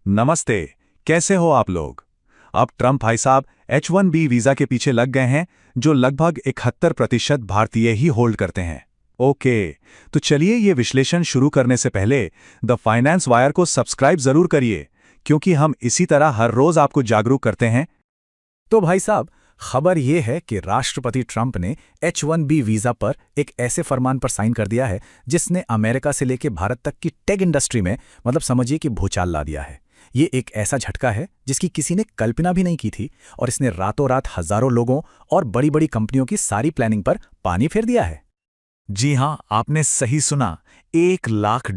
नमस्ते। कैसे हो आप लोग? अब ट्रंप भाई साहब H1B वीजा के पीछे लग गए हैं, जो लगभग 71% भारतीय ही होल्ड करते हैं। ओके, तो चलिए ये विश्लेषण शुरू करने से पहले द फाइनेंस वायर को सब्सक्राइब जरूर करिए, क्योंकि हम इसी तरह हर रोज आपको जागरूक करते हैं। तो भाई साहब, खबर यह है कि राष्ट्रपति ट्रंप ने H1B वीजा पर एक ऐसे फरमान पर साइन कर दिया है जिसने अमेरिका से लेकर भारत तक की टेक इंडस्ट्री में मतलब समझिए कि भूचाल ला दिया है। ये एक ऐसा झटका है जिसकी किसी ने कल्पना भी नहीं की थी और इसने रातों रात हजारों लोगों और बड़ी बड़ी कंपनियों की सारी प्लानिंग पर पानी फेर दिया है। जी हां, आपने सही सुना, $1 लाख।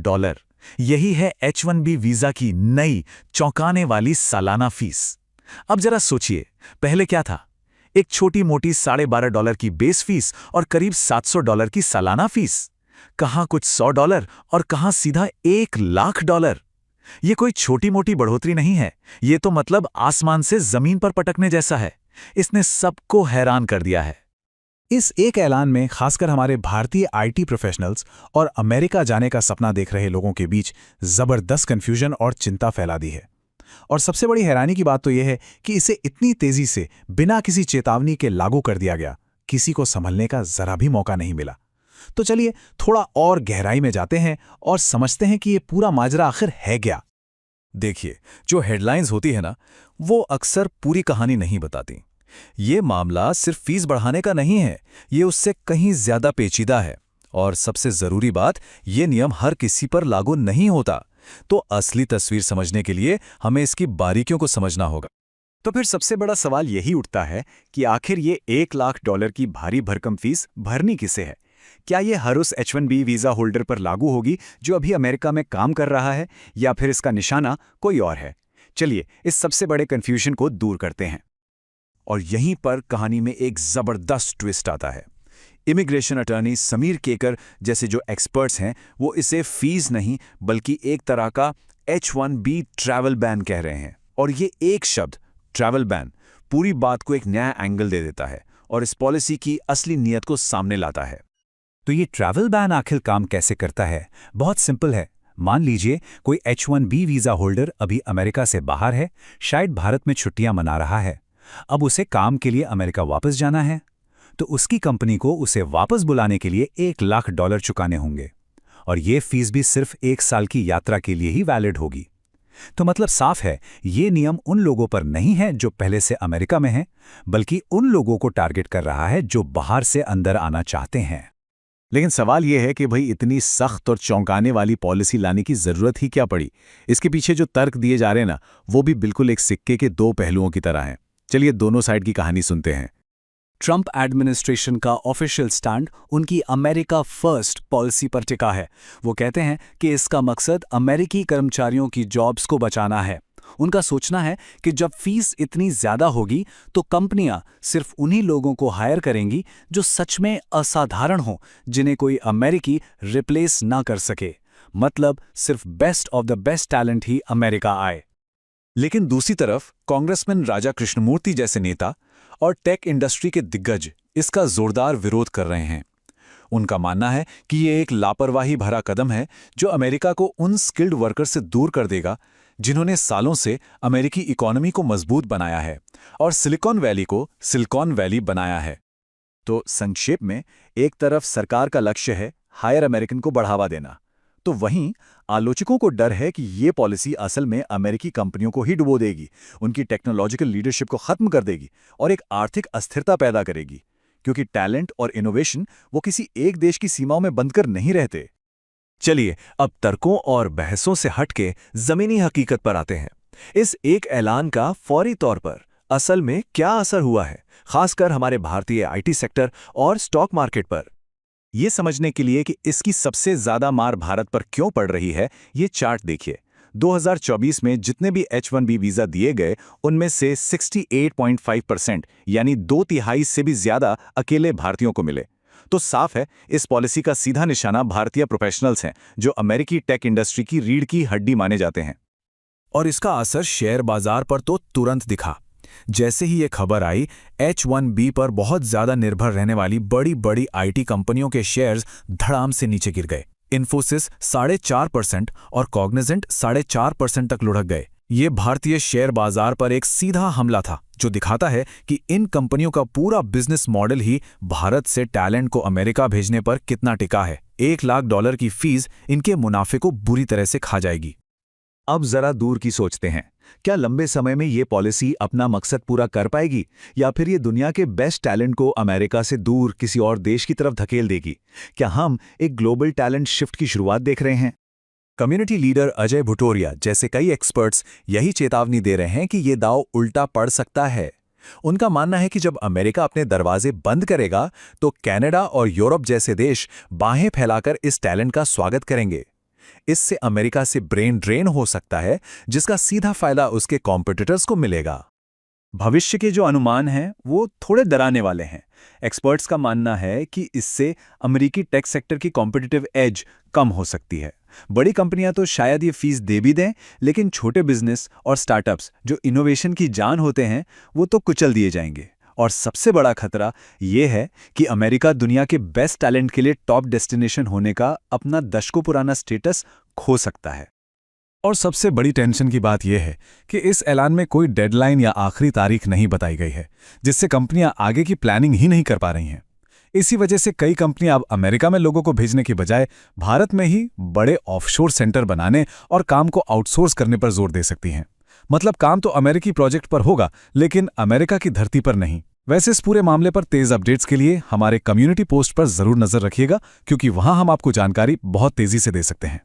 यही है H1B वीजा की नई चौंकाने वाली सालाना फीस। अब जरा सोचिए, पहले क्या था? एक छोटी मोटी $12.5 की बेस फीस और करीब $700 की सालाना फीस। कहां कुछ $100 और कहां सीधा $1 लाख। ये कोई छोटी मोटी बढ़ोतरी नहीं है, ये तो मतलब आसमान से जमीन पर पटकने जैसा है। इसने सबको हैरान कर दिया है। इस एक ऐलान में खासकर हमारे भारतीय आईटी प्रोफेशनल्स और अमेरिका जाने का सपना देख रहे लोगों के बीच जबरदस्त कंफ्यूजन और चिंता फैला दी है। और सबसे बड़ी हैरानी की बात तो यह है कि इसे इतनी तेजी से बिना किसी चेतावनी के लागू कर दिया गया, किसी को संभलने का जरा भी मौका नहीं मिला। तो चलिए थोड़ा और गहराई में जाते हैं और समझते हैं कि ये पूरा माजरा आखिर है क्या। देखिए, जो हेडलाइंस होती है ना, वो अक्सर पूरी कहानी नहीं बताती। ये मामला सिर्फ फीस बढ़ाने का नहीं है, ये उससे कहीं ज्यादा पेचीदा है। और सबसे जरूरी बात, ये नियम हर किसी पर लागू नहीं होता। तो असली तस्वीर समझने के लिए हमें इसकी बारीकियों को समझना होगा। तो फिर सबसे बड़ा सवाल यही उठता है कि आखिर ये $1 लाख की भारी भरकम फीस भरनी किसे है? क्या ये हर उस H1B वीजा होल्डर पर लागू होगी जो अभी अमेरिका में काम कर रहा है, या फिर इसका निशाना कोई और है? चलिए इस सबसे बड़े कंफ्यूजन को दूर करते हैं। और यहीं पर कहानी में एक जबरदस्त ट्विस्ट आता है। इमिग्रेशन अटर्नी समीर केकर जैसे जो एक्सपर्ट्स हैं, वो इसे फीस नहीं बल्कि एक तरह का H1B ट्रैवल बैन कह रहे हैं। और ये एक शब्द, ट्रैवल बैन, पूरी बात को एक नया एंगल दे देता है और इस पॉलिसी की असली नीयत को सामने लाता है। तो ये ट्रैवल बैन आखिर काम कैसे करता है? बहुत सिंपल है। मान लीजिए कोई H1B वीजा होल्डर अभी अमेरिका से बाहर है, शायद भारत में छुट्टियां मना रहा है। अब उसे काम के लिए अमेरिका वापस जाना है, तो उसकी कंपनी को उसे वापस बुलाने के लिए $1 लाख चुकाने होंगे। और ये फीस भी सिर्फ 1 साल की यात्रा के लिए ही वैलिड होगी। तो मतलब साफ है, ये नियम उन लोगों पर नहीं है जो पहले से अमेरिका में हैं, बल्कि उन लोगों को टारगेट कर रहा है जो बाहर से अंदर आना चाहते हैं। लेकिन सवाल यह है कि भाई इतनी सख्त और चौंकाने वाली पॉलिसी लाने की जरूरत ही क्या पड़ी? इसके पीछे जो तर्क दिए जा रहे हैं ना, वो भी बिल्कुल एक सिक्के के दो पहलुओं की तरह हैं। चलिए दोनों साइड की कहानी सुनते हैं। ट्रंप एडमिनिस्ट्रेशन का ऑफिशियल स्टैंड उनकी अमेरिका फर्स्ट पॉलिसी पर टिका है। वो कहते हैं कि इसका मकसद अमेरिकी कर्मचारियों की जॉब्स को बचाना है। उनका सोचना है कि जब फीस इतनी ज्यादा होगी तो कंपनियां सिर्फ उन्हीं लोगों को हायर करेंगी जो सच में असाधारण हों, जिन्हें कोई अमेरिकी रिप्लेस ना कर सके। मतलब सिर्फ best of the best talent he America आए। लेकिन दूसरी तरफ कांग्रेसमैन राजा कृष्णमूर्ति जैसे नेता और टेक इंडस्ट्री के दिग्गज इसका जोरदार विरोध कर रहे हैं। उनका मानना है कि ये एक लापरवाही भरा कदम है जो अमेरिका को उन स्किल्ड वर्कर से दूर कर देगा जिन्होंने सालों से अमेरिकी इकोनॉमी को मजबूत बनाया है और सिलिकॉन वैली को सिलिकॉन वैली बनाया है। तो संक्षेप में, एक तरफ सरकार का लक्ष्य है हायर अमेरिकन को बढ़ावा देना, तो वहीं आलोचकों को डर है कि ये पॉलिसी असल में अमेरिकी कंपनियों को ही डुबो देगी, उनकी टेक्नोलॉजिकल लीडरशिप को खत्म कर देगी और एक आर्थिक अस्थिरता पैदा करेगी, क्योंकि टैलेंट और इनोवेशन वो किसी एक देश की सीमाओं में बंधकर नहीं रहते। चलिए अब तर्कों और बहसों से हटके जमीनी हकीकत पर आते हैं। इस एक ऐलान का फौरी तौर पर असल में क्या असर हुआ है, खासकर हमारे भारतीय आईटी सेक्टर और स्टॉक मार्केट पर? ये समझने के लिए कि इसकी सबसे ज्यादा मार भारत पर क्यों पड़ रही है, ये चार्ट देखिए। 2024 में जितने भी H1B वीजा दिए गए, उनमें से 68.5% यानी 2/3 से भी ज्यादा अकेले भारतीयों को मिले। तो साफ है, इस पॉलिसी का सीधा निशाना भारतीय प्रोफेशनल्स हैं जो अमेरिकी टेक इंडस्ट्री की रीढ़ की हड्डी माने जाते हैं। और इसका असर शेयर बाजार पर तो तुरंत दिखा। जैसे ही ये खबर आई, H1B पर बहुत ज्यादा निर्भर रहने वाली बड़ी बड़ी आईटी कंपनियों के शेयर्स धड़ाम से नीचे गिर गए। इन्फोसिस 4.5% और कॉग्निजेंट 4.5% तक लुढ़क गए। ये भारतीय शेयर बाजार पर एक सीधा हमला था जो दिखाता है कि इन कंपनियों का पूरा बिजनेस मॉडल ही भारत से टैलेंट को अमेरिका भेजने पर कितना टिका है। $1 लाख की फीस इनके मुनाफे को बुरी तरह से खा जाएगी। अब जरा दूर की सोचते हैं, क्या लंबे समय में ये पॉलिसी अपना मकसद पूरा कर पाएगी या फिर ये दुनिया के बेस्ट टैलेंट को अमेरिका से दूर किसी और देश की तरफ धकेल देगी? क्या हम एक ग्लोबल टैलेंट शिफ्ट की शुरुआत देख रहे हैं? कम्युनिटी लीडर अजय भुटोरिया जैसे कई एक्सपर्ट्स यही चेतावनी दे रहे हैं कि ये दांव उल्टा पड़ सकता है। उनका मानना है कि जब अमेरिका अपने दरवाजे बंद करेगा तो कनाडा और यूरोप जैसे देश बाहें फैलाकर इस टैलेंट का स्वागत करेंगे। इससे अमेरिका से ब्रेन ड्रेन हो सकता है, जिसका सीधा फायदा उसके कॉम्पिटिटर्स को मिलेगा। भविष्य के जो अनुमान हैं वो थोड़े डराने वाले हैं। एक्सपर्ट्स का मानना है कि इससे अमेरिकी टेक सेक्टर की कॉम्पिटिटिव एज कम हो सकती है। बड़ी कंपनियां तो शायद ये फीस दे भी दें, लेकिन छोटे बिजनेस और स्टार्टअप्स जो इनोवेशन की जान होते हैं वो तो कुचल दिए जाएंगे। और सबसे बड़ा खतरा ये है कि अमेरिका दुनिया के बेस्ट टैलेंट के लिए टॉप डेस्टिनेशन होने का अपना दशकों पुराना स्टेटस खो सकता है। और सबसे बड़ी टेंशन की बात यह है कि इस ऐलान में कोई डेडलाइन या आखिरी तारीख नहीं बताई गई है, जिससे कंपनियां आगे की प्लानिंग ही नहीं कर पा रही हैं। इसी वजह से कई कंपनियां अब अमेरिका में लोगों को भेजने की बजाय भारत में ही बड़े ऑफशोर सेंटर बनाने और काम को आउटसोर्स करने पर जोर दे सकती हैं। मतलब काम तो अमेरिकी प्रोजेक्ट पर होगा, लेकिन अमेरिका की धरती पर नहीं। वैसे इस पूरे मामले पर तेज अपडेट्स के लिए हमारे कम्युनिटी पोस्ट पर जरूर नजर रखिएगा, क्योंकि वहां हम आपको जानकारी बहुत तेजी से दे सकते हैं।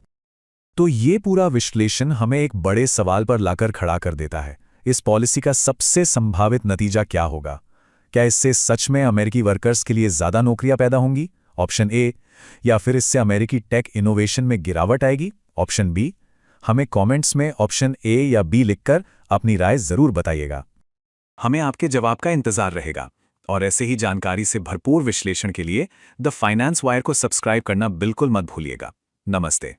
तो ये पूरा विश्लेषण हमें एक बड़े सवाल पर लाकर खड़ा कर देता है। इस पॉलिसी का सबसे संभावित नतीजा क्या होगा? क्या इससे सच में अमेरिकी वर्कर्स के लिए ज़्यादा नौकरियां पैदा होंगी, ऑप्शन ए, या फिर इससे अमेरिकी टेक इनोवेशन में गिरावट आएगी, ऑप्शन बी? हमें कमेंट्स में ऑप्शन ए या बी लिखकर अपनी राय ज़रूर बताइएगा। हमें आपके जवाब का इंतज़ार रहेगा। और ऐसे ही जानकारी से भरपूर विश्लेषण के लिए द फाइनेंस वायर को सब्सक्राइब करना बिल्कुल मत भूलिएगा। नमस्ते।